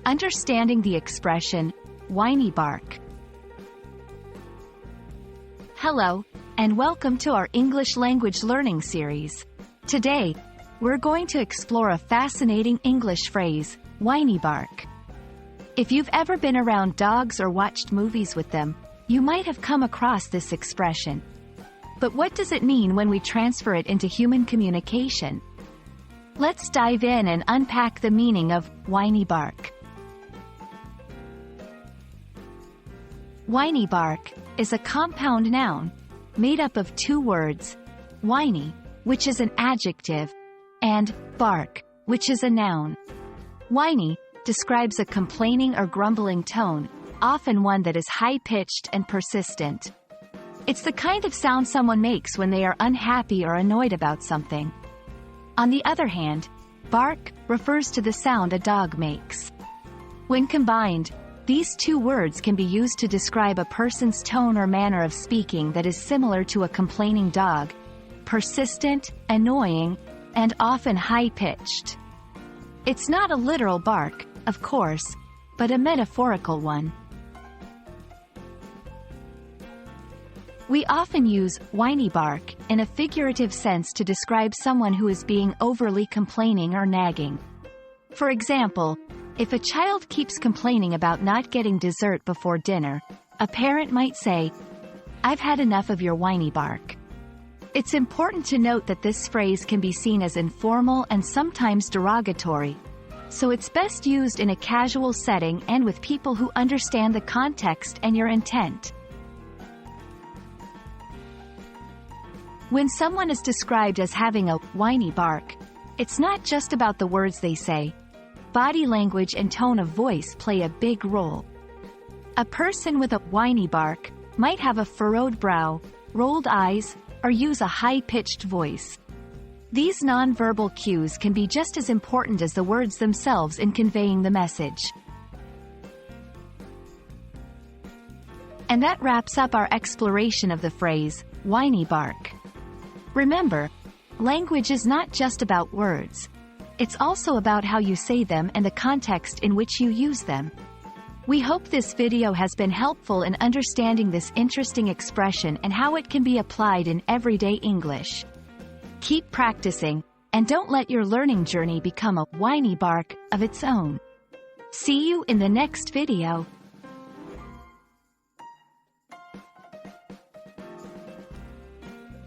Understanding the expression, whiny bark. Hello, and welcome to our English language learning series. Today, we're going to explore a fascinating English phrase, whiny bark. If you've ever been around dogs or watched movies with them, you might have come across this expression. But what does it mean when we transfer it into human communication? Let's dive in and unpack the meaning of whiny bark. Whiny bark is a compound noun made up of two words, whiny, which is an adjective, and bark, which is a noun. Whiny describes a complaining or grumbling tone, often one that is high-pitched and persistent. It's the kind of sound someone makes when they are unhappy or annoyed about something. On the other hand, bark refers to the sound a dog makes. When combined, these two words can be used to describe a person's tone or manner of speaking that is similar to a complaining dog, persistent, annoying, and often high-pitched. It's not a literal bark, of course, but a metaphorical one. We often use whiny bark in a figurative sense to describe someone who is being overly complaining or nagging. For example, if a child keeps complaining about not getting dessert before dinner, a parent might say, "I've had enough of your whiny bark." It's important to note that this phrase can be seen as informal and sometimes derogatory, so it's best used in a casual setting and with people who understand the context and your intent. When someone is described as having a whiny bark, it's not just about the words they say. Body language and tone of voice play a big role. A person with a whiny bark might have a furrowed brow, rolled eyes, or use a high-pitched voice. These nonverbal cues can be just as important as the words themselves in conveying the message. And that wraps up our exploration of the phrase, whiny bark. Remember, language is not just about words. It's also about how you say them and the context in which you use them. We hope this video has been helpful in understanding this interesting expression and how it can be applied in everyday English. Keep practicing, and don't let your learning journey become a whiny bark of its own. See you in the next video.